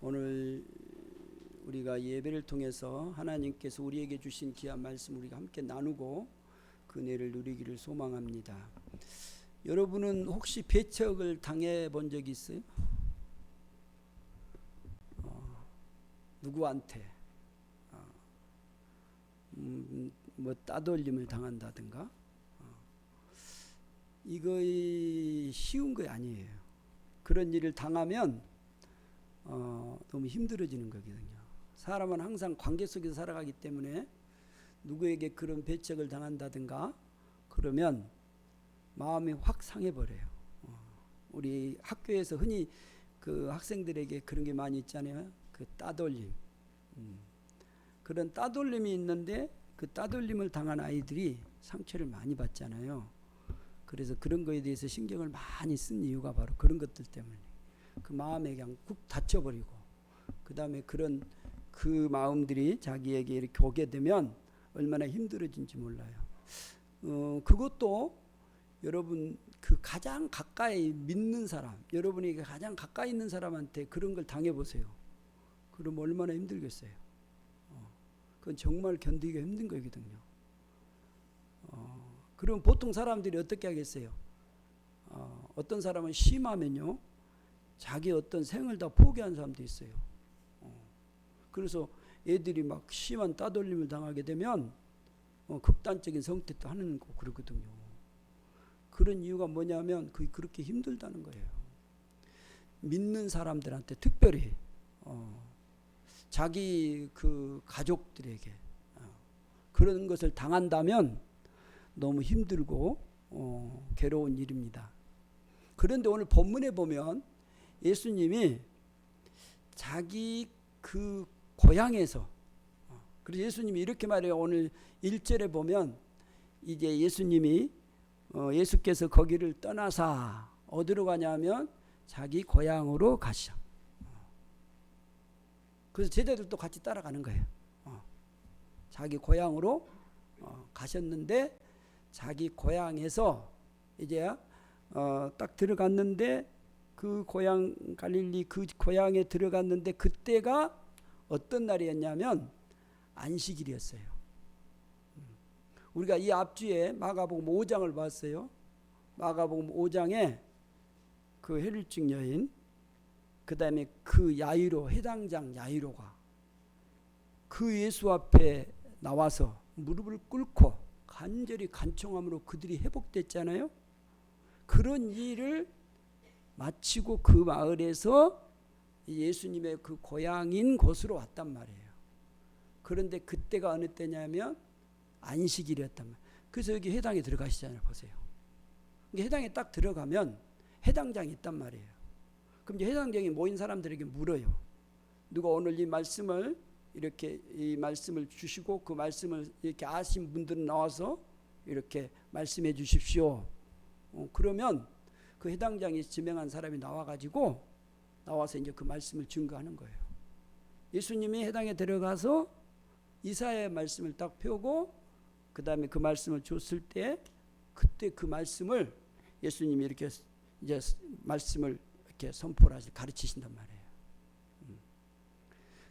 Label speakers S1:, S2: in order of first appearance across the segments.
S1: 오늘 우리가 예배를 통해서 하나님께서 우리에게 주신 귀한 말씀 우리가 함께 나누고 그 은혜를 누리기를 소망합니다. 여러분은 혹시 배척을 당해 본 적이 있어요? 누구한테 뭐 따돌림을 당한다든가 이거 쉬운 거 아니에요. 그런 일을 당하면 너무 힘들어지는 거거든요. 사람은 항상 관계 속에서 살아가기 때문에 누구에게 그런 배척을 당한다든가 그러면 마음이 확 상해버려요. 우리 학교에서 흔히 그 학생들에게 그런 게 많이 있잖아요. 그 따돌림. 그런 따돌림이 있는데 그 따돌림을 당한 아이들이 상처를 많이 받잖아요. 그래서 그런 거에 대해서 신경을 많이 쓴 이유가 바로 그런 것들 때문에 그 마음에 그냥 꾹 닫혀버리고 그 다음에 그런 그 마음들이 자기에게 이렇게 오게 되면 얼마나 힘들어진지 몰라요. 그것도 여러분 그 가장 가까이 믿는 사람, 여러분이 가장 가까이 있는 사람한테 그런 걸 당해보세요. 그럼 얼마나 힘들겠어요. 그건 정말 견디기가 힘든 거거든요. 그럼 보통 사람들이 어떻게 하겠어요? 어떤 사람은 심하면요 자기 어떤 생을 다 포기한 사람도 있어요. 그래서 애들이 막 심한 따돌림을 당하게 되면 극단적인 선택도 하는 거 그러거든요. 그런 이유가 뭐냐면 그게 그렇게 힘들다는 거예요. 믿는 사람들한테 특별히 자기 그 가족들에게 그런 것을 당한다면 너무 힘들고 괴로운 일입니다. 그런데 오늘 본문에 보면 예수님이 자기 그 고향에서 그래서 예수님이 이렇게 말해요. 오늘 1절에 보면 이제 예수께서 거기를 떠나사 어디로 가냐면 자기 고향으로 가시죠. 그래서 제자들도 같이 따라가는 거예요. 자기 고향으로 가셨는데 자기 고향에서 이제 딱 들어갔는데 그 고향 갈릴리 그 고향에 들어갔는데 그때가 어떤 날이었냐면 안식일이었어요. 우리가 이 앞주에 마가복음 5장을 봤어요. 마가복음 5장에 그 혈루증 여인 그 다음에 그 야이로 해당장 야이로가 그 예수 앞에 나와서 무릎을 꿇고 간절히 간청함으로 그들이 회복됐잖아요. 그런 일을 마치고 그 마을에서 예수님의 그 고향인 곳으로 왔단 말이에요. 그런데 그때가 어느 때냐면 안식일이었단 말이에요. 그래서 여기 회당에 들어가시잖아요. 보세요. 회당에 딱 들어가면 회당장이 있단 말이에요. 그럼 이제 회당장에 모인 사람들에게 물어요. 누가 오늘 이 말씀을 이렇게 이 말씀을 주시고 그 말씀을 이렇게 아신 분들은 나와서 이렇게 말씀해 주십시오. 그러면 그 회당장이 지명한 사람이 나와서 이제 그 말씀을 증거하는 거예요. 예수님이 회당에 들어가서 이사야의 말씀을 딱 펴고 그 다음에 그 말씀을 줬을 때 그때 그 말씀을 예수님이 이렇게 이제 말씀을 이렇게 선포를 하시 가르치신단 말이에요.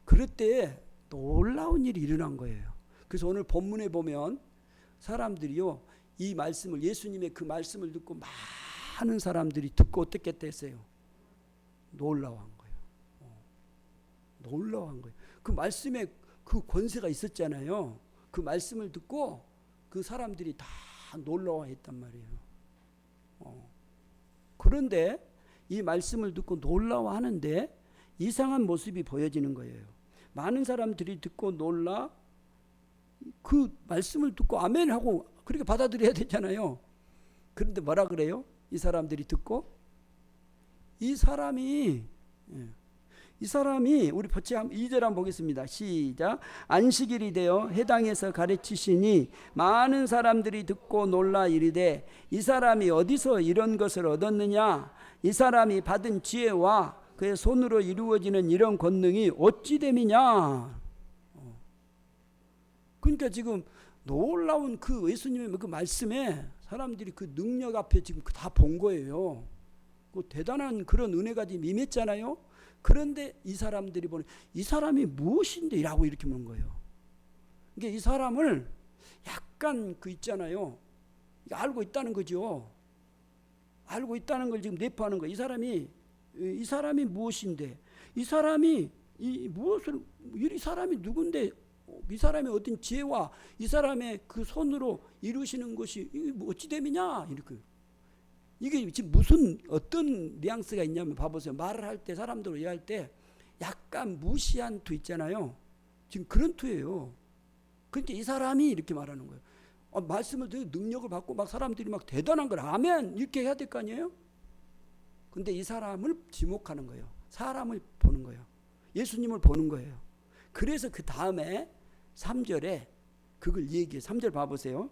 S1: 그럴 때 놀라운 일이 일어난 거예요. 그래서 오늘 본문에 보면 사람들이요 이 말씀을 예수님의 그 말씀을 듣고 많은 사람들이 듣고 어떻게 됐어요? 놀라워한 거예요. 놀라워한 거예요. 그 말씀에 그 권세가 있었잖아요. 그 말씀을 듣고 그 사람들이 다 놀라워했단 말이에요. 그런데 이 말씀을 듣고 놀라워하는데 이상한 모습이 보여지는 거예요. 많은 사람들이 듣고 놀라 그 말씀을 듣고 아멘 하고 그렇게 받아들여야 되잖아요. 그런데 뭐라 그래요? 이 사람들이 듣고 이 사람이 우리 2절 한번 보겠습니다. 시작. 안식일이 되어 회당에서 가르치시니 많은 사람들이 듣고 놀라 이르되 이 사람이 어디서 이런 것을 얻었느냐? 이 사람이 받은 지혜와 그의 손으로 이루어지는 이런 권능이 어찌 됨이냐? 그러니까 지금 놀라운 그 예수님의 그 말씀에 사람들이 그 능력 앞에 지금 다 본 거예요. 그 대단한 그런 은혜가 지금 임했잖아요. 그런데 이 사람들이 보는 이 사람이 무엇인데 라고 이렇게 묻는 거예요. 그러니까 이 사람을 약간 그 있잖아요. 알고 있다는 거죠. 알고 있다는 걸 지금 내포하는 거예요. 이 사람이 무엇인데, 이 사람이 이 사람이 누군데, 이 사람의 어떤 지혜와 이 사람의 그 손으로 이루시는 것이 어찌 됨이냐 이렇게. 이게 지금 무슨 어떤 뉘앙스가 있냐면 봐보세요. 말을 할 때 사람들 이해할 때 약간 무시한 투 있잖아요. 지금 그런 투예요. 그러니까 이 사람이 이렇게 말하는 거예요. 말씀을 듣고 능력을 받고 막 사람들이 막 대단한 걸 아멘 이렇게 해야 될 거 아니에요. 근데 이 사람을 지목하는 거예요. 사람을 보는 거예요. 예수님을 보는 거예요. 그래서 그 다음에 3절에 그걸 얘기해요. 3절 봐보세요.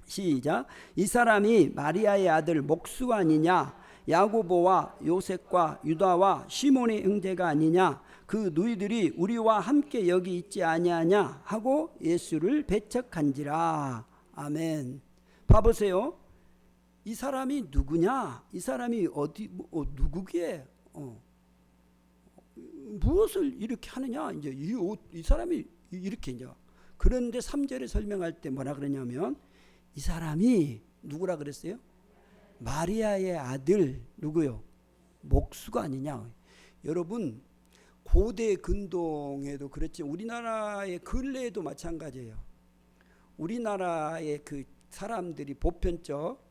S1: 시작. 이 사람이 마리아의 아들 목수가 아니냐, 야고보와 요셉과 유다와 시몬의 형제가 아니냐, 그 누이들이 우리와 함께 여기 있지 아니하냐 하고 예수를 배척한지라. 아멘. 봐보세요. 이 사람이 누구냐, 이 사람이 어디 누구기에 무엇을 이렇게 하느냐, 이제 이 사람이 이렇게 이제. 그런데 3절에 설명할 때 뭐라 그러냐면 이 사람이 누구라 그랬어요? 마리아의 아들 누구요? 목수가 아니냐. 여러분 고대 근동에도 그랬지만 우리나라의 근래에도 마찬가지예요. 우리나라의 그 사람들이 보편적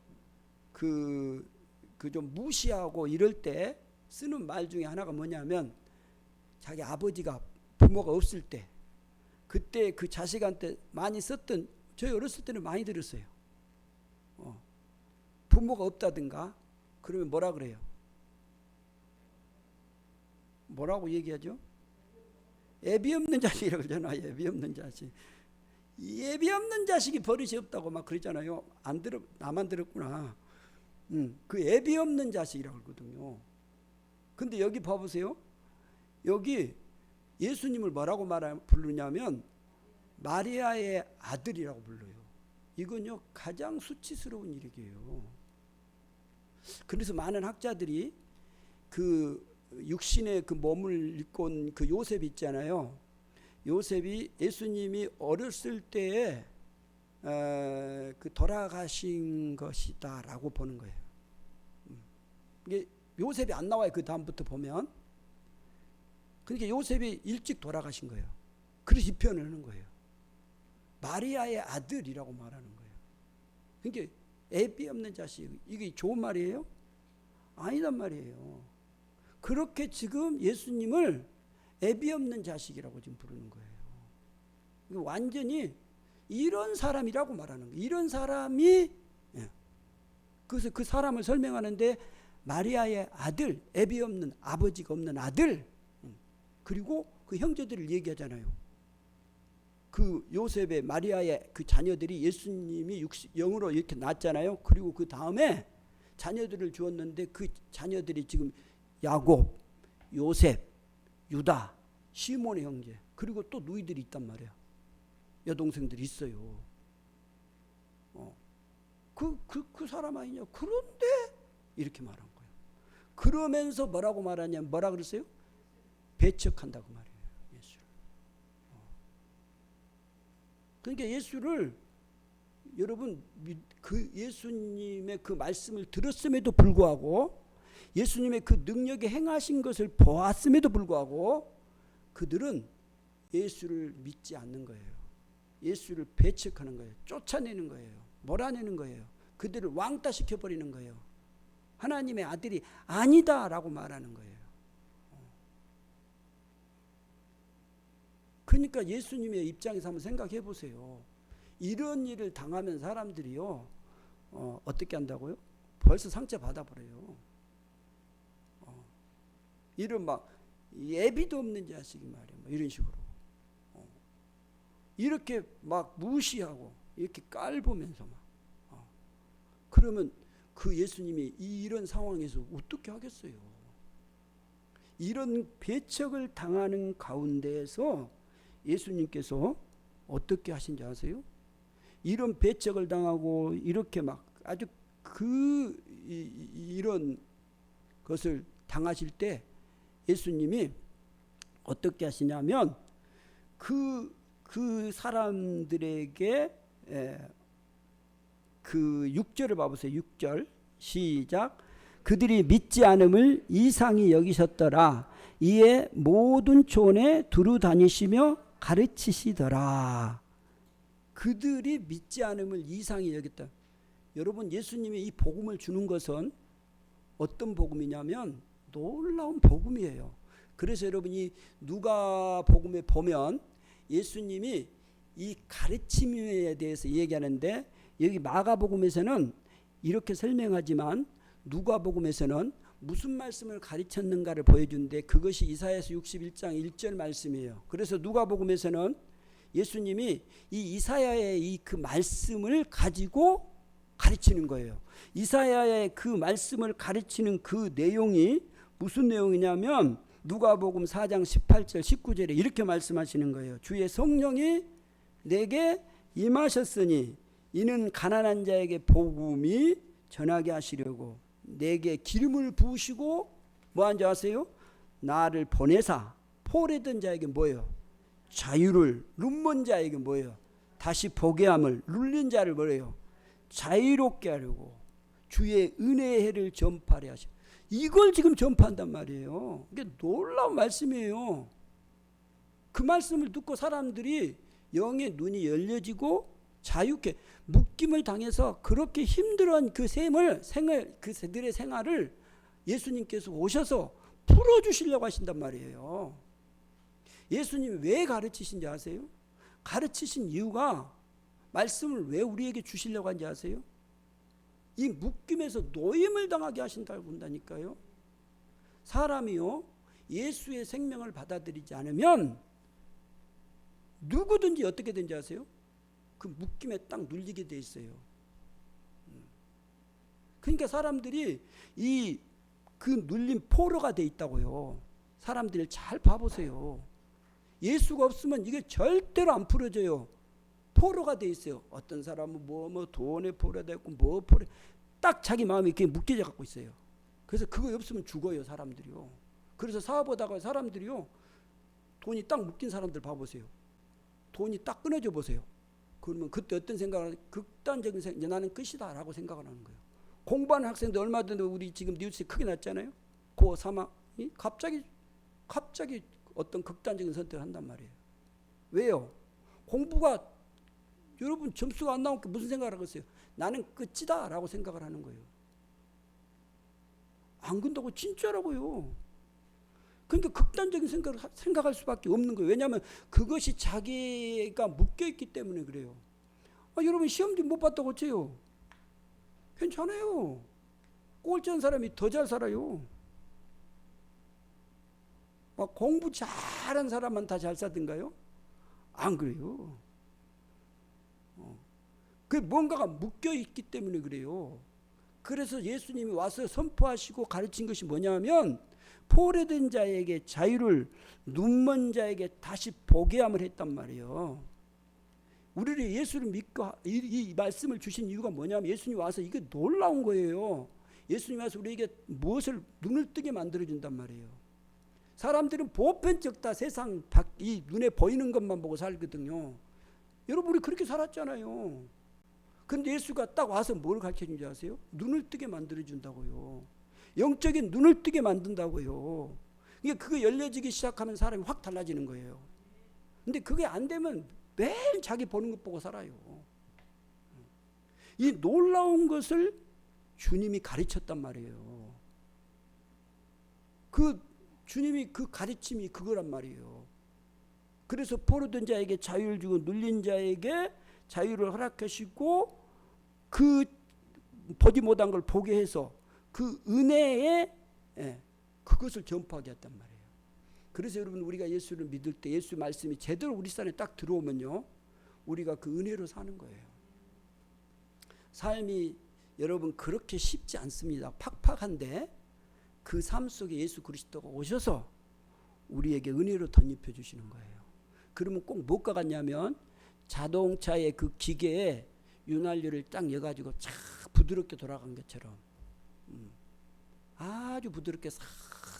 S1: 그 좀 무시하고 이럴 때 쓰는 말 중에 하나가 뭐냐면 자기 아버지가 부모가 없을 때 그때 그 자식한테 많이 썼던, 저희 어렸을 때는 많이 들었어요. 부모가 없다든가 그러면 뭐라 그래요? 뭐라고 얘기하죠? 애비 없는 자식이라고 그러잖아요. 애비 없는 자식. 애비 없는 자식이 버릇이 없다고 막 그러잖아요. 안 들어, 나만 들었구나. 그 애비 없는 자식이라고 그러거든요. 근데 여기 봐보세요. 여기 예수님을 뭐라고 부르냐면 마리아의 아들이라고 불러요. 이건요 가장 수치스러운 일이에요. 그래서 많은 학자들이 그 육신의 그 몸을 입고 온 그 요셉 있잖아요. 요셉이 예수님이 어렸을 때에 그 돌아가신 것이다라고 보는 거예요. 이게 요셉이 안 나와요. 그 다음부터 보면. 그러니까 요셉이 일찍 돌아가신 거예요. 그래서 이 표현을 하는 거예요. 마리아의 아들이라고 말하는 거예요. 그러니까 애비 없는 자식, 이게 좋은 말이에요? 아니란 말이에요. 그렇게 지금 예수님을 애비 없는 자식이라고 지금 부르는 거예요. 완전히 이런 사람이라고 말하는 거예요. 이런 사람이, 그래서 그 사람을 설명하는데 마리아의 아들, 애비 없는, 아버지가 없는 아들, 그리고 그 형제들을 얘기하잖아요. 그 요셉의 마리아의 그 자녀들이 예수님이 영으로 이렇게 낳았잖아요. 그리고 그 다음에 자녀들을 주었는데 그 자녀들이 지금 야곱, 요셉, 유다, 시몬의 형제, 그리고 또 누이들이 있단 말이야. 여동생들이 있어요. 그 사람 아니냐. 그런데 이렇게 말한 거예요. 그러면서 뭐라고 말하냐면 뭐라 그랬어요? 배척한다고 말이에요. 예수를. 그러니까 예수를 여러분 그 예수님의 그 말씀을 들었음에도 불구하고 예수님의 그 능력에 행하신 것을 보았음에도 불구하고 그들은 예수를 믿지 않는 거예요. 예수를 배척하는 거예요. 쫓아내는 거예요. 몰아내는 거예요. 그들을 왕따시켜버리는 거예요. 하나님의 아들이 아니다라고 말하는 거예요. 그러니까 예수님의 입장에서 한번 생각해 보세요. 이런 일을 당하면 사람들이요, 어떻게 한다고요? 벌써 상처 받아버려요. 이런 막 예비도 없는 자식이 말이야, 뭐 이런 식으로 이렇게 막 무시하고 이렇게 깔보면서 막 그러면 그 예수님이 이런 상황에서 어떻게 하겠어요? 이런 배척을 당하는 가운데에서 예수님께서 어떻게 하신지 아세요? 이런 배척을 당하고 이렇게 막 아주 이런 것을 당하실 때 예수님이 어떻게 하시냐면 그 사람들에게 그 6절을 봐보세요. 6절 시작. 그들이 믿지 않음을 이상히 여기셨더라. 이에 모든 촌에 두루 다니시며 가르치시더라. 그들이 믿지 않음을 이상히 여겼다. 여러분, 예수님이 이 복음을 주는 것은 어떤 복음이냐면 놀라운 복음이에요. 그래서 여러분이 누가복음에 보면 예수님이 이 가르침에 대해서 얘기하는데, 여기 마가복음에서는 이렇게 설명하지만 누가복음에서는 무슨 말씀을 가르쳤는가를 보여주는데, 그것이 이사야서 61장 1절 말씀이에요. 그래서 누가복음에서는 예수님이 이 이사야의 이 그 말씀을 가지고 가르치는 거예요. 이사야의 그 말씀을 가르치는 그 내용이 무슨 내용이냐면 누가복음 4장 18절 19절에 이렇게 말씀하시는 거예요. 주의 성령이 내게 임하셨으니 이는 가난한 자에게 복음이 전하게 하시려고 내게 기름을 부으시고 뭐한 줄 아세요? 나를 보내사 포로된 자에게 뭐예요? 자유를, 눈먼 자에게 뭐예요? 다시 보게 함을, 눌린 자를 뭐예요? 자유롭게 하려고 주의 은혜의 해를 전파하려 하시고, 이걸 지금 전파한단 말이에요. 이게 놀라운 말씀이에요. 그 말씀을 듣고 사람들이 영의 눈이 열려지고 자유케, 묶임을 당해서 그렇게 힘들어한 그 그들의 생활을 예수님께서 오셔서 풀어주시려고 하신단 말이에요. 예수님이 왜 가르치신지 아세요? 가르치신 이유가, 말씀을 왜 우리에게 주시려고 한지 아세요? 이 묶임에서 노임을 당하게 하신다고 본다니까요. 사람이요, 예수의 생명을 받아들이지 않으면 누구든지 어떻게 된지 아세요? 그 묶임에 딱 눌리게 돼 있어요. 그러니까 사람들이 그 눌린 포로가 돼 있다고요. 사람들을 잘 봐보세요. 예수가 없으면 이게 절대로 안 풀어져요. 포로가 돼 있어요. 어떤 사람은 뭐 돈에 포로가 있고 뭐 포로, 딱 자기 마음이 이렇게 묶여져 갖고 있어요. 그래서 그거 없으면 죽어요, 사람들이요. 그래서 사업하다가 사람들이요, 돈이 딱 묶인 사람들 봐보세요. 돈이 딱 끊어져 보세요. 그러면 그때 어떤 생각을, 극단적인 생각, 나는 끝이다 라고 생각을 하는 거예요. 공부하는 학생들 얼마든지 우리 지금 뉴스에 크게 났잖아요. 고 사망이 갑자기 어떤 극단적인 선택을 한단 말이에요. 왜요? 공부가 여러분 점수가 안 나오니까 무슨 생각을 하겠어요? 나는 끝이다 라고 생각을 하는 거예요. 안 끝나고 진짜라고요. 그러니까 극단적인 생각할 수밖에 없는 거예요. 왜냐하면 그것이 자기가 묶여있기 때문에 그래요. 여러분 시험지 못 봤다고 어째요? 괜찮아요. 꼴찌한 사람이 더 잘 살아요. 막 공부 잘한 사람만 다 잘 사든가요? 안 그래요. 그 뭔가가 묶여있기 때문에 그래요. 그래서 예수님이 와서 선포하시고 가르친 것이 뭐냐면, 포로된 자에게 자유를, 눈먼 자에게 다시 보게 함을 했단 말이에요. 우리를 예수를 믿고 이 말씀을 주신 이유가 뭐냐면, 예수님이 와서 이게 놀라운 거예요. 예수님이 와서 우리에게 무엇을 눈을 뜨게 만들어준단 말이에요. 사람들은 보편적 다 세상 이 눈에 보이는 것만 보고 살거든요. 여러분 우리 그렇게 살았잖아요. 근데 예수가 딱 와서 뭘 가르쳐준 줄 아세요? 눈을 뜨게 만들어준다고요. 영적인 눈을 뜨게 만든다고요. 그러니까 그거 열려지기 시작하면 사람이 확 달라지는 거예요. 근데 그게 안 되면 매일 자기 보는 것 보고 살아요. 이 놀라운 것을 주님이 가르쳤단 말이에요. 그 주님이 그 가르침이 그거란 말이에요. 그래서 포로된 자에게 자유를 주고 눌린 자에게 자유를 허락하시고 그 보지 못한 걸 보게 해서 그 은혜에 그것을 전파하게 했단 말이에요. 그래서 여러분 우리가 예수를 믿을 때 예수 말씀이 제대로 우리 삶에 딱 들어오면요, 우리가 그 은혜로 사는 거예요. 삶이 여러분 그렇게 쉽지 않습니다. 팍팍한데 그 삶 속에 예수 그리스도가 오셔서 우리에게 은혜로 덧입혀 주시는 거예요. 그러면 꼭 뭐가 같냐면 자동차의 그 기계에 윤활유를 딱 여가지고 쫙 부드럽게 돌아간 것처럼 아주 부드럽게 싹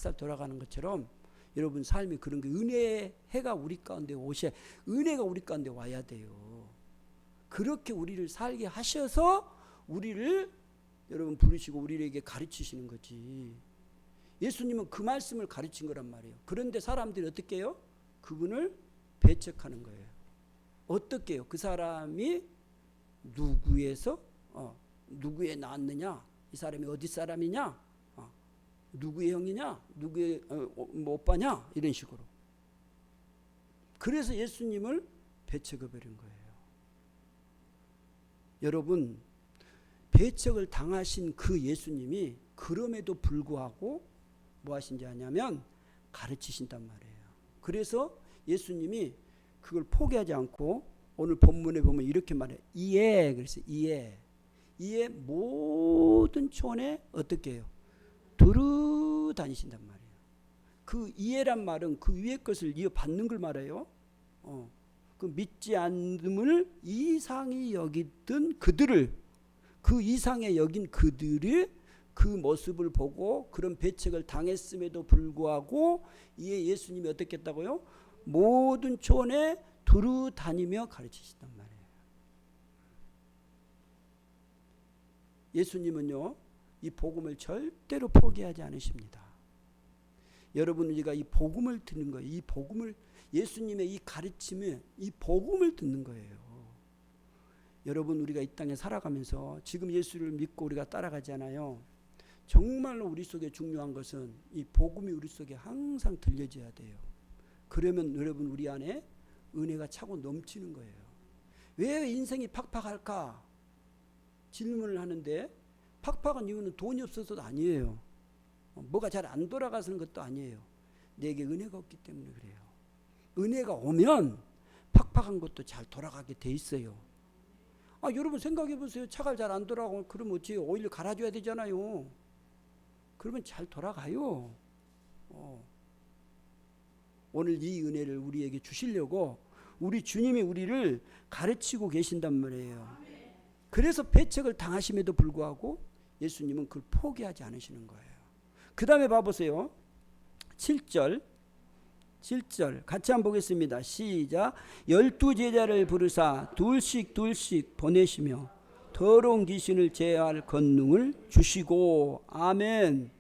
S1: 닭살 돌아가는 것처럼 여러분 삶이 그런 게 은혜의 해가 우리 가운데 오셔 은혜가 우리 가운데 와야 돼요. 그렇게 우리를 살게 하셔서 우리를 여러분 부르시고 우리에게 가르치시는 거지. 예수님은 그 말씀을 가르친 거란 말이에요. 그런데 사람들이 어떻게 해요? 그분을 배척하는 거예요. 어떻게 해요? 그 사람이 누구에서 누구에 낳았느냐? 이 사람이 어디 사람이냐? 누구의 형이냐? 누구의 뭐 오빠냐? 이런 식으로. 그래서 예수님을 배척해 버린 거예요. 여러분, 배척을 당하신 그 예수님이 그럼에도 불구하고 뭐 하신지 아냐면 가르치신단 말이에요. 그래서 예수님이 그걸 포기하지 않고 오늘 본문에 보면 이렇게 말해요. 이에 그래서 이에 모든 촌에 어떻게 해요? 두루 다니신단 말이에요. 그 이에란 말은 그 위의 것을 이어받는 걸 말해요. 그 믿지 않음을 이상히 여기던 그들을 그 이상에 여긴 그들이 그 모습을 보고 그런 배척을 당했음에도 불구하고 이에 예수님이 어떻게 했다고요? 모든 촌에 두루 다니며 가르치신단 말이에요. 예수님은요, 이 복음을 절대로 포기하지 않으십니다. 여러분, 우리가 이 복음을 듣는 거예요. 이 복음을, 예수님의 이 가르침에 이 복음을 듣는 거예요. 여러분, 우리가 이 땅에 살아가면서 지금 예수를 믿고 우리가 따라가잖아요. 정말로 우리 속에 중요한 것은 이 복음이 우리 속에 항상 들려져야 돼요. 그러면 여러분, 우리 안에 은혜가 차고 넘치는 거예요. 왜 인생이 팍팍할까? 질문을 하는데 팍팍한 이유는 돈이 없어서도 아니에요. 뭐가 잘 안 돌아가서는 것도 아니에요. 내게 은혜가 없기 때문에 그래요. 은혜가 오면 팍팍한 것도 잘 돌아가게 돼 있어요. 여러분 생각해 보세요. 차가 잘 안 돌아가면 그러면 어찌 오일 갈아줘야 되잖아요. 그러면 잘 돌아가요. 오늘 이 은혜를 우리에게 주시려고 우리 주님이 우리를 가르치고 계신단 말이에요. 그래서 배척을 당하심에도 불구하고 예수님은 그걸 포기하지 않으시는 거예요. 그 다음에 봐보세요. 7절 같이 한번 보겠습니다. 시작. 12제자를 부르사 둘씩 보내시며 더러운 귀신을 제어할 권능을 주시고. 아멘.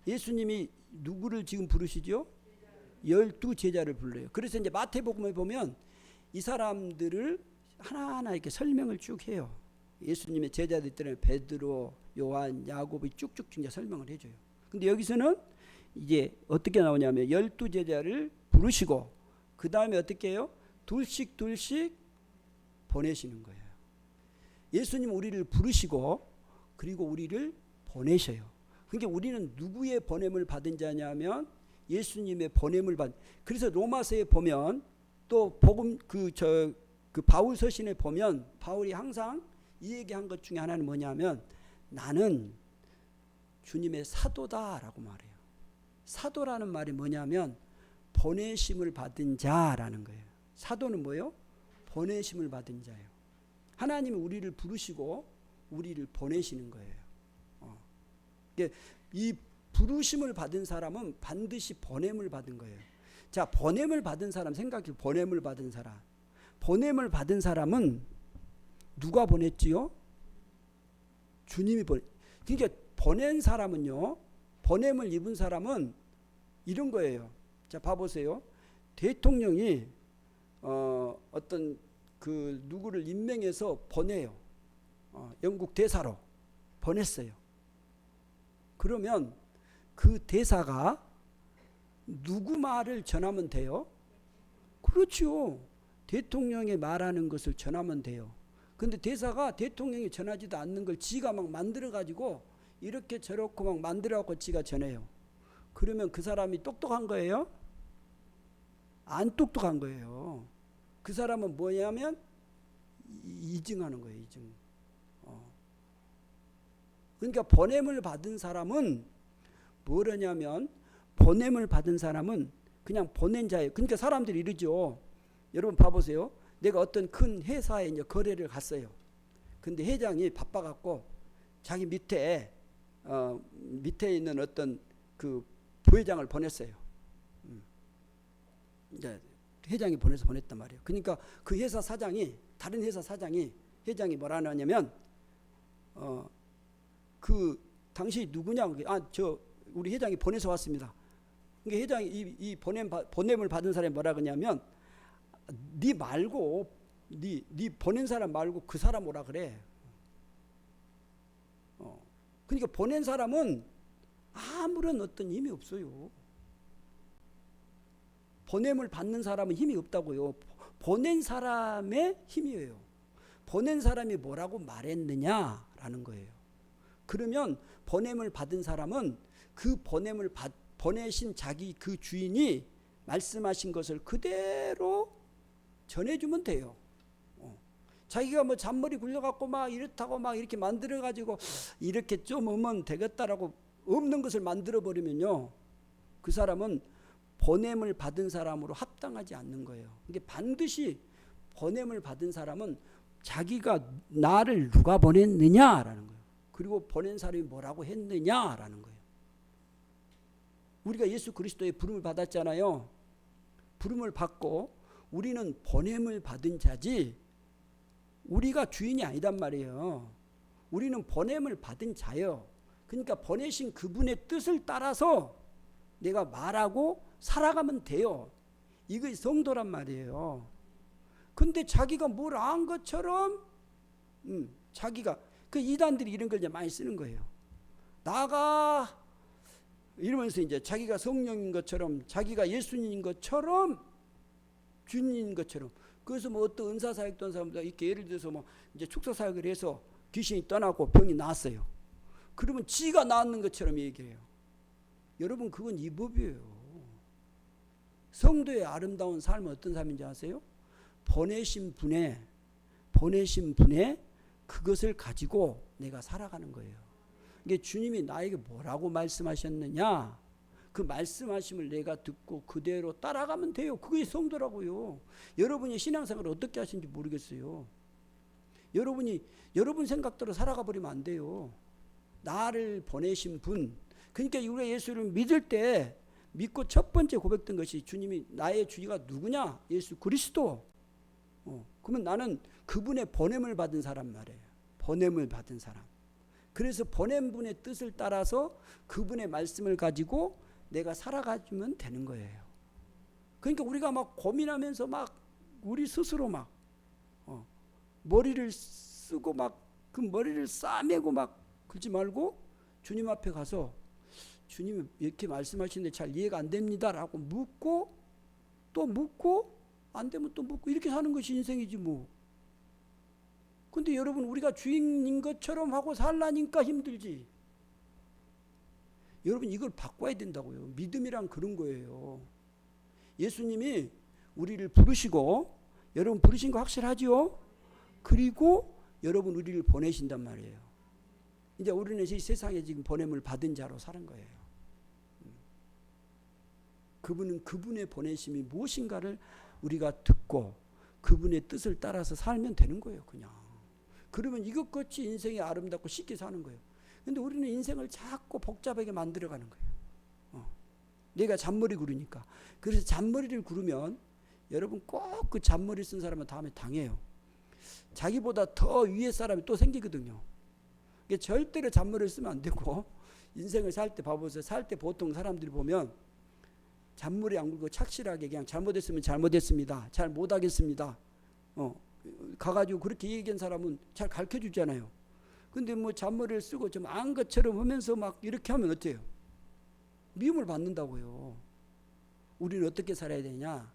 S1: 예수님이 누구를 지금 부르시죠? 12제자를 불러요. 그래서 이제 마태복음에 보면 이 사람들을 하나하나 이렇게 설명을 쭉 해요. 예수님의 제자들 있잖아요. 베드로, 요한, 야고보 쭉쭉 이제 설명을 해줘요. 근데 여기서는 이제 어떻게 나오냐면 12제자를 부르시고 그 다음에 어떻게 해요? 둘씩 보내시는 거예요. 예수님 우리를 부르시고 그리고 우리를 보내셔요. 그러니까 우리는 누구의 보냄을 받은 자냐면 예수님의 보냄을 받은. 그래서 로마서에 보면 또 복음 그 바울 서신에 보면 바울이 항상 이 얘기한 것 중에 하나는 뭐냐면 나는 주님의 사도다라고 말해요. 사도라는 말이 뭐냐면 보내심을 받은 자라는 거예요. 사도는 뭐예요? 보내심을 받은 자예요. 하나님이 우리를 부르시고 우리를 보내시는 거예요. 이 부르심을 받은 사람은 반드시 보냄을 받은 거예요. 자, 보냄을 받은 사람 생각해. 보냄을 받은 사람. 보냄을 받은 사람은 누가 보냈지요? 주님이 그러니까 보낸 사람은요. 보냄을 입은 사람은 이런 거예요. 자, 봐보세요. 대통령이 어떤 그 누구를 임명해서 보내요. 영국 대사로 보냈어요. 그러면 그 대사가 누구 말을 전하면 돼요? 그렇죠. 대통령이 말하는 것을 전하면 돼요. 근데 대사가 대통령이 전하지도 않는 걸 지가 막 만들어가지고 이렇게 저렇게 막 만들어갖고 지가 전해요. 그러면 그 사람이 똑똑한 거예요? 안 똑똑한 거예요. 그 사람은 뭐냐면 이증하는 거예요. 이증. 그러니까 보냄을 받은 사람은 뭐냐면 보냄을 받은 사람은 그냥 보낸 자예요. 그러니까 사람들이 이러죠. 여러분 봐보세요. 내가 어떤 큰 회사에 이제 거래를 갔어요. 근데 회장이 바빠갖고 자기 밑에 있는 어떤 그 부회장을 보냈어요. 이제 회장이 보냈단 말이에요. 그러니까 그 회사 사장이, 다른 회사 사장이, 회장이 뭐라 하냐면 그 당시 누구냐? 저 우리 회장이 보내서 왔습니다. 그러니까 회장이 이 보냄을 받은 사람이 뭐라 그러냐면, 네 말고 네 보낸 사람 말고 그 사람 오라 그래. 그러니까 보낸 사람은 아무런 어떤 힘이 없어요. 보냄을 받는 사람은 힘이 없다고요. 보낸 사람의 힘이에요. 보낸 사람이 뭐라고 말했느냐라는 거예요. 그러면 보냄을 받은 사람은 그 보내신 자기 그 주인이 말씀하신 것을 그대로 전해주면 돼요. 자기가 뭐 잔머리 굴려갖고 막 이렇다고 막 이렇게 만들어가지고 이렇게 좀 하면 되겠다라고 없는 것을 만들어버리면요, 그 사람은 보냄을 받은 사람으로 합당하지 않는 거예요. 이게 반드시 보냄을 받은 사람은 자기가 나를 누가 보냈느냐라는 거예요. 그리고 보낸 사람이 뭐라고 했느냐라는 거예요. 우리가 예수 그리스도의 부름을 받았잖아요. 부름을 받고 우리는 보냄을 받은 자지 우리가 주인이 아니단 말이에요. 우리는 보냄을 받은 자예요. 그러니까 보내신 그분의 뜻을 따라서 내가 말하고 살아가면 돼요. 이게 성도란 말이에요. 근데 자기가 뭘 안 것처럼 자기가, 그 이단들이 이런 걸 이제 많이 쓰는 거예요. 나가 이러면서 이제 자기가 성령인 것처럼, 자기가 예수님인 것처럼, 주님인 것처럼. 그래서 뭐 어떤 은사 사역도 한 사람들 이렇게 예를 들어서 뭐 이제 축사 사역을 해서 귀신이 떠나고 병이 나았어요. 그러면 지가 나았는 것처럼 얘기해요. 여러분, 그건 이법이에요. 성도의 아름다운 삶은 어떤 삶인지 아세요? 보내신 분의 그것을 가지고 내가 살아가는 거예요. 이게 주님이 나에게 뭐라고 말씀하셨느냐, 그 말씀하심을 내가 듣고 그대로 따라가면 돼요. 그게 성도라고요. 여러분이 신앙생활을 어떻게 하시는지 모르겠어요. 여러분 생각대로 살아가 버리면 안 돼요. 나를 보내신 분, 그러니까 우리가 예수를 믿을 때 믿고 첫 번째 고백된 것이, 주님이 나의 주의가 누구냐? 예수 그리스도. 그러면 나는 그분의 보냄을 받은 사람 말이에요. 보냄을 받은 사람. 그래서 보낸 분의 뜻을 따라서 그분의 말씀을 가지고 내가 살아가주면 되는 거예요. 그러니까 우리가 막 고민하면서 막 우리 스스로 막 머리를 쓰고 막 그 머리를 싸매고 막 그러지 말고 주님 앞에 가서, 주님이 이렇게 말씀하시는데 잘 이해가 안 됩니다라고 묻고, 또 묻고, 안 되면 또 묻고, 이렇게 사는 것이 인생이지 뭐. 근데 여러분, 우리가 주인인 것처럼 하고 살라니까 힘들지. 여러분, 이걸 바꿔야 된다고요. 믿음이란 그런 거예요. 예수님이 우리를 부르시고, 여러분 부르신 거 확실하죠? 그리고 여러분 우리를 보내신단 말이에요. 이제 우리는 이 세상에 지금 보냄을 받은 자로 사는 거예요. 그분은 그분의 보내심이 무엇인가를 우리가 듣고 그분의 뜻을 따라서 살면 되는 거예요. 그냥. 그러면 이것같이 인생이 아름답고 쉽게 사는 거예요. 근데 우리는 인생을 자꾸 복잡하게 만들어가는 거예요. 내가 잔머리 구르니까. 그래서 잔머리를 구르면 여러분 꼭 그 잔머리 쓴 사람은 다음에 당해요. 자기보다 더 위에 사람이 또 생기거든요. 절대로 잔머리를 쓰면 안 되고, 인생을 살 때 봐보세요. 살 때 보통 사람들이 보면 잔머리 안 굴고 착실하게 그냥 잘못했으면 잘못했습니다, 잘 못하겠습니다, 가가지고 그렇게 얘기한 사람은 잘 가르쳐주잖아요. 근데 뭐 잔머리를 쓰고 좀 안 것처럼 하면서 막 이렇게 하면 어때요? 미움을 받는다고요. 우리는 어떻게 살아야 되냐?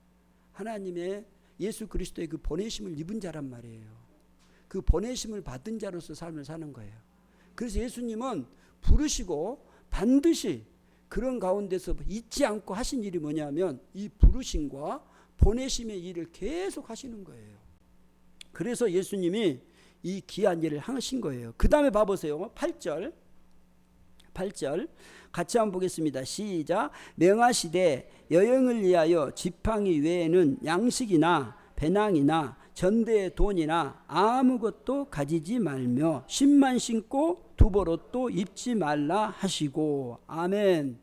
S1: 하나님의 예수 그리스도의 그 보내심을 입은 자란 말이에요. 그 보내심을 받은 자로서 삶을 사는 거예요. 그래서 예수님은 부르시고 반드시 그런 가운데서 잊지 않고 하신 일이 뭐냐면, 이 부르심과 보내심의 일을 계속 하시는 거예요. 그래서 예수님이 이 귀한 일을 하신 거예요. 그 다음에 봐보세요. 8절 같이 한번 보겠습니다. 시작. 명하시되 여행을 위하여 지팡이 외에는 양식이나 배낭이나 전대의 돈이나 아무것도 가지지 말며 신만 신고 두벌옷도 입지 말라 하시고. 아멘.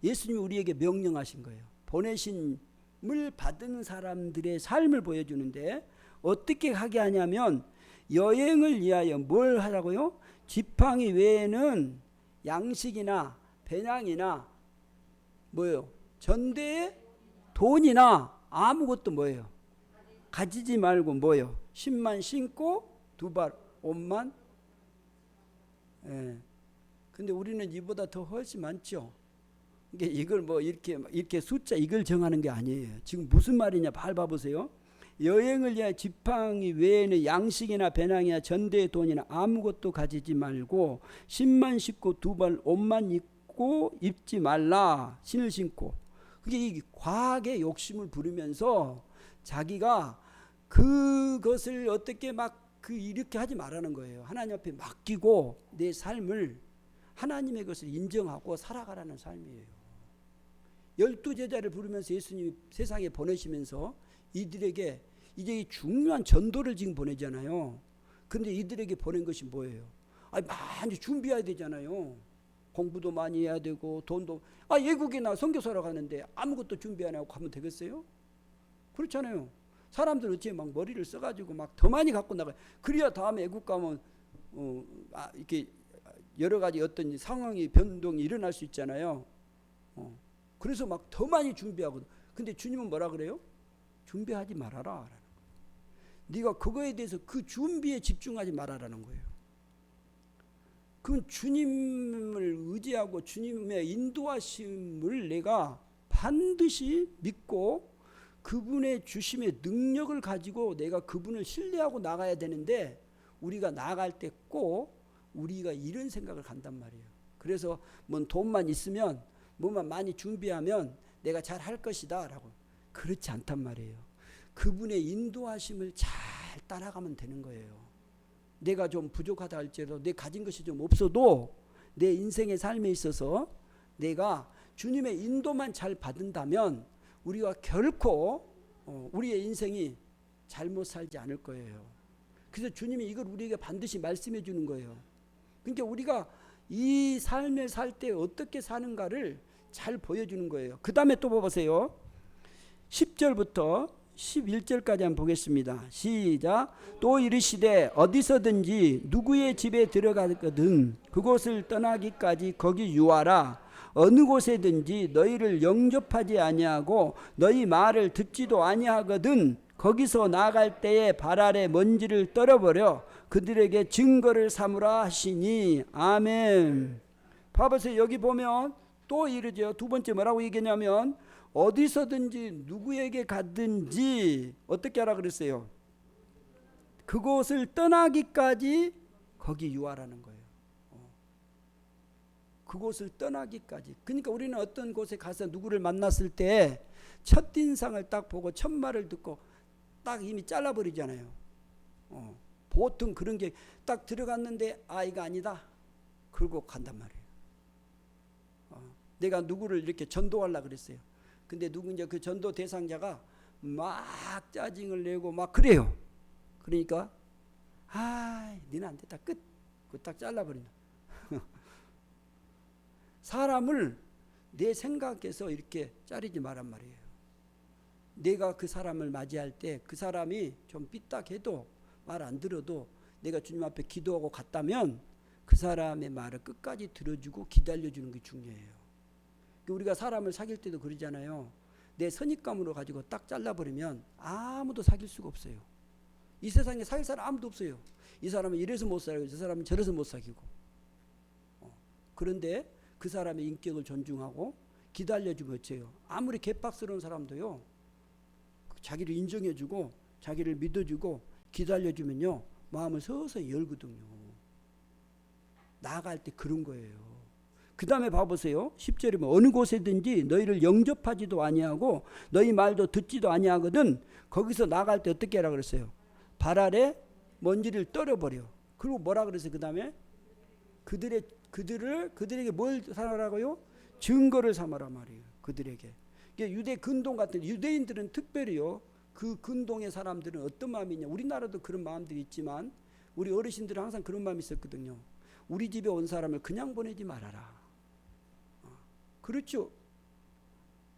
S1: 예수님이 우리에게 명령하신 거예요. 보내심을 받은 사람들의 삶을 보여주는데 어떻게 하게 하냐면 여행을 위하여 뭘 하라고요? 지팡이 외에는 양식이나 배낭이나 뭐요? 전대에 돈이나 아무것도 뭐예요? 가지지 말고 뭐예요? 신만 신고 두 발 옷만. 예. 근데 우리는 이보다 더 훨씬 많죠. 그러니까 이걸 뭐 이렇게 숫자 이걸 정하는 게 아니에요. 지금 무슨 말이냐 밟아보세요. 여행을 위해 지팡이 외에는 양식이나 배낭이나 전대의 돈이나 아무것도 가지지 말고 신만 신고 두 발 옷만 입고 입지 말라. 신을 신고. 그게 이 과하게 욕심을 부리면서 자기가 그것을 어떻게 막 이렇게 하지 말라는 거예요. 하나님 앞에 맡기고 내 삶을 하나님의 것을 인정하고 살아가라는 삶이에요. 12제자를 부르면서 예수님이 세상에 보내시면서 이들에게 이제 이 중요한 전도를 지금 보내잖아요. 그런데 이들에게 보낸 것이 뭐예요? 많이 준비해야 되잖아요. 공부도 많이 해야 되고 돈도 외국이나 선교사로 가는데 아무것도 준비 안 하고 가면 되겠어요? 그렇잖아요. 사람들은 어찌 막 머리를 써가지고 막 더 많이 갖고 나가요. 그래야 다음에 외국 가면 이렇게 여러 가지 어떤 상황이 변동이 일어날 수 있잖아요. 그래서 막 더 많이 준비하거든. 근데 주님은 뭐라 그래요? 준비하지 말아라. 네가 그거에 대해서 그 준비에 집중하지 말아라는 거예요. 그건 주님을 의지하고 주님의 인도하심을 내가 반드시 믿고 그분의 주심의 능력을 가지고 내가 그분을 신뢰하고 나가야 되는데 우리가 나갈 때 꼭 우리가 이런 생각을 간단 말이에요. 그래서 뭐 돈만 있으면 뭐만 많이 준비하면 내가 잘 할 것이다 라고. 그렇지 않단 말이에요. 그분의 인도하심을 잘 따라가면 되는 거예요. 내가 좀 부족하다 할지라도 내 가진 것이 좀 없어도 내 인생의 삶에 있어서 내가 주님의 인도만 잘 받는다면 우리가 결코 우리의 인생이 잘못 살지 않을 거예요. 그래서 주님이 이걸 우리에게 반드시 말씀해 주는 거예요. 그러니까 우리가 이 삶을 살 때 어떻게 사는가를 잘 보여주는 거예요. 그 다음에 또 보세요. 10절부터 11절까지 한번 보겠습니다. 시작. 또 이르시되 어디서든지 누구의 집에 들어가거든 그곳을 떠나기까지 거기 유하라. 어느 곳에든지 너희를 영접하지 아니하고 너희 말을 듣지도 아니하거든 거기서 나갈 때에 발 아래 먼지를 떨어버려 그들에게 증거를 삼으라 하시니. 아멘. 봐보세요. 여기 보면 또 이르죠. 두 번째 뭐라고 얘기냐면 어디서든지 누구에게 가든지 어떻게 하라 그랬어요? 그곳을 떠나기까지 거기 유하라는 거예요. 그곳을 떠나기까지. 그러니까 우리는 어떤 곳에 가서 누구를 만났을 때 첫인상을 딱 보고 첫 말을 듣고 딱 이미 잘라버리잖아요. 보통 그런 게 딱 들어갔는데 이거 아니다. 그러고 간단 말이에요. 내가 누구를 이렇게 전도하려고 그랬어요. 근데 누군지 그 전도 대상자가 막 짜증을 내고 막 그래요. 그러니까 니는 안 됐다. 끝. 그거 딱 잘라버린다. 사람을 내 생각에서 이렇게 자르지 말란 말이에요. 내가 그 사람을 맞이할 때 그 사람이 좀 삐딱해도 말 안 들어도 내가 주님 앞에 기도하고 갔다면 그 사람의 말을 끝까지 들어주고 기다려주는 게 중요해요. 우리가 사람을 사귈 때도 그러잖아요. 내 선입감으로 가지고 딱 잘라버리면 아무도 사귈 수가 없어요. 이 세상에 사귈 사람 아무도 없어요. 이 사람은 이래서 못 사귀고 저 사람은 저래서 못 사귀고. 그런데 그 사람의 인격을 존중하고 기다려주면 어째요? 아무리 개빡스러운 사람도요. 자기를 인정해주고 자기를 믿어주고 기다려주면요. 마음을 서서히 열거든요. 나아갈 때 그런 거예요. 그 다음에 봐보세요. 10절이면 어느 곳에든지 너희를 영접하지도 아니하고 너희 말도 듣지도 아니하거든 거기서 나갈 때 어떻게 하라 그랬어요? 발 아래 먼지를 떨어버려. 그리고 뭐라 그랬어요? 그 다음에 그들에게 뭘 삼으라고요? 증거를 삼아라 말이에요. 그들에게. 유대 근동 같은 유대인들은 특별히요. 그 근동의 사람들은 어떤 마음이냐? 우리나라도 그런 마음들이 있지만 우리 어르신들은 항상 그런 마음이 있었거든요. 우리 집에 온 사람을 그냥 보내지 말아라. 그렇죠.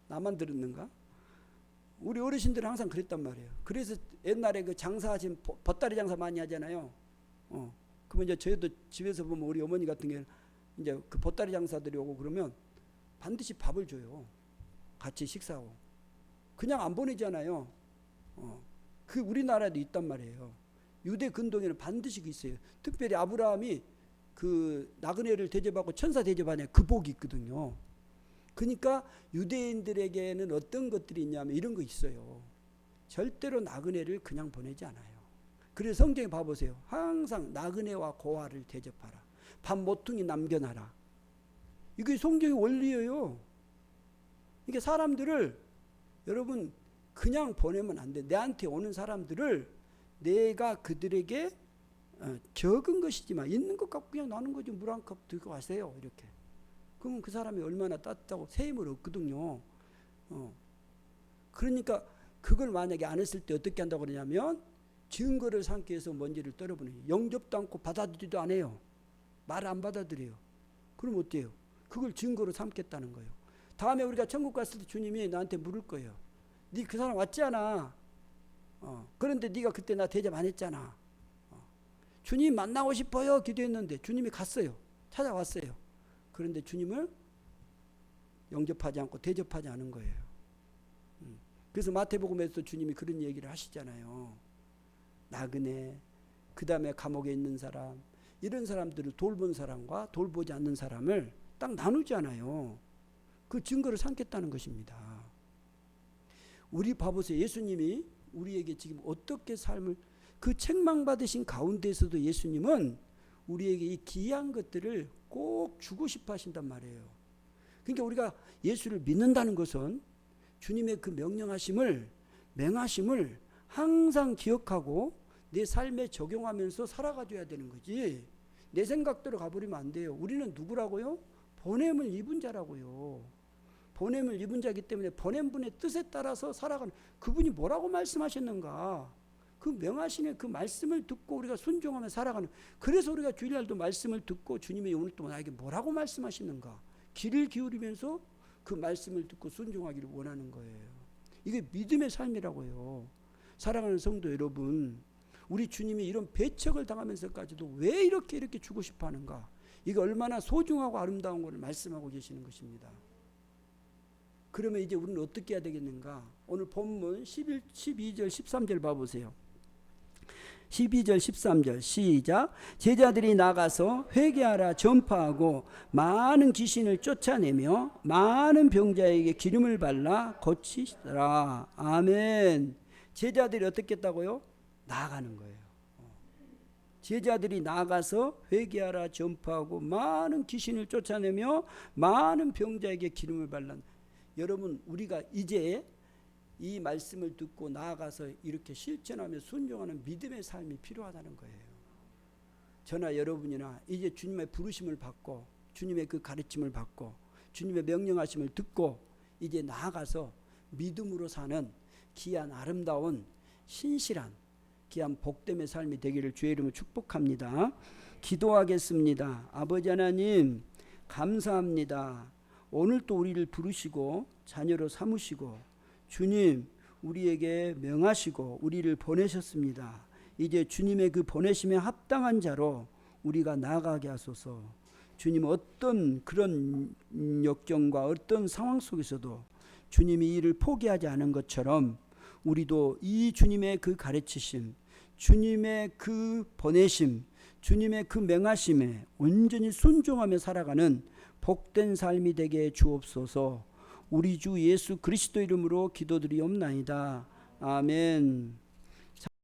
S1: 나만 들었는가? 우리 어르신들은 항상 그랬단 말이에요. 그래서 옛날에 그 장사하신 보따리 장사 많이 하잖아요. 그러면 이제 저희도 집에서 보면 우리 어머니 같은 경우는 이제 그 보따리 장사들이 오고 그러면 반드시 밥을 줘요. 같이 식사하고. 그냥 안 보내잖아요. 그 우리나라에도 있단 말이에요. 유대 근동에는 반드시 그 있어요. 특별히 아브라함이 그 나그네를 대접하고 천사 대접하냐 그 복이 있거든요. 그러니까 유대인들에게는 어떤 것들이 있냐면 이런 거 있어요. 절대로 나그네를 그냥 보내지 않아요. 그래서 성경에 봐보세요. 항상 나그네와 고아를 대접하라. 밥 모퉁이 남겨놔라. 이게 성경의 원리예요. 이게 사람들을 여러분 그냥 보내면 안 돼. 내한테 오는 사람들을 내가 그들에게 적은 것이지만 있는 것 갖고 그냥 나는 거지. 물 한 컵 들고 가세요. 이렇게. 그러면 그 사람이 얼마나 따뜻하고 새 힘을 얻거든요. 그러니까 그걸 만약에 안 했을 때 어떻게 한다고 그러냐면 증거를 삼기 위해서 먼지를 떨어보내요. 영접도 않고 받아들이도 안 해요. 말 안 받아들여요. 그럼 어때요? 그걸 증거로 삼겠다는 거예요. 다음에 우리가 천국 갔을 때 주님이 나한테 물을 거예요. 네 그 사람 왔지 않아? 그런데 네가 그때 나 대접 안 했잖아. 주님 만나고 싶어요. 기도했는데 주님이 갔어요. 찾아왔어요. 그런데 주님을 영접하지 않고 대접하지 않은 거예요. 그래서 마태복음에서 주님이 그런 얘기를 하시잖아요. 나그네, 그 다음에 감옥에 있는 사람, 이런 사람들을 돌본 사람과 돌보지 않는 사람을 딱 나누잖아요. 그 증거를 삼겠다는 것입니다. 우리 봐보세요. 예수님이 우리에게 지금 어떻게 삶을 그 책망받으신 가운데에서도 예수님은 우리에게 이 귀한 것들을 꼭 주고 싶어 하신단 말이에요. 그러니까 우리가 예수를 믿는다는 것은 주님의 그 명령하심을 맹하심을 항상 기억하고 내 삶에 적용하면서 살아가줘야 되는 거지. 내 생각대로 가버리면 안 돼요. 우리는 누구라고요? 보냄을 입은 자라고요. 보냄을 입은 자이기 때문에 보낸 분의 뜻에 따라서 살아가는, 그분이 뭐라고 말씀하셨는가, 그 명하시는 그 말씀을 듣고 우리가 순종하며 살아가는. 그래서 우리가 주일날도 말씀을 듣고 주님이 오늘 또 나에게 뭐라고 말씀하시는가 귀를 기울이면서 그 말씀을 듣고 순종하기를 원하는 거예요. 이게 믿음의 삶이라고요. 사랑하는 성도 여러분, 우리 주님이 이런 배척을 당하면서까지도 왜 이렇게 주고 싶어 하는가, 이게 얼마나 소중하고 아름다운 것을 말씀하고 계시는 것입니다. 그러면 이제 우리는 어떻게 해야 되겠는가? 오늘 본문 12절 13절 봐보세요. 12절 13절 시작. 제자들이 나가서 회개하라 전파하고 많은 귀신을 쫓아내며 많은 병자에게 기름을 발라 고치시더라. 아멘. 제자들이 어떻게 했다고요? 나아가는 거예요. 제자들이 나가서 회개하라 전파하고 많은 귀신을 쫓아내며 많은 병자에게 기름을 발라. 여러분, 우리가 이제 이 말씀을 듣고 나아가서 이렇게 실천하며 순종하는 믿음의 삶이 필요하다는 거예요. 저나 여러분이나 이제 주님의 부르심을 받고 주님의 그 가르침을 받고 주님의 명령하심을 듣고 이제 나아가서 믿음으로 사는 귀한 아름다운 신실한 귀한 복됨의 삶이 되기를 주의 이름으로 축복합니다. 기도하겠습니다. 아버지 하나님 감사합니다. 오늘 또 우리를 부르시고 자녀로 삼으시고 주님 우리에게 명하시고 우리를 보내셨습니다. 이제 주님의 그 보내심에 합당한 자로 우리가 나아가게 하소서. 주님 어떤 그런 역경과 어떤 상황 속에서도 주님이 이를 포기하지 않은 것처럼 우리도 이 주님의 그 가르치심, 주님의 그 보내심, 주님의 그 명하심에 온전히 순종하며 살아가는 복된 삶이 되게 주옵소서. 우리 주 예수 그리스도 이름으로 기도드리옵나이다. 아멘.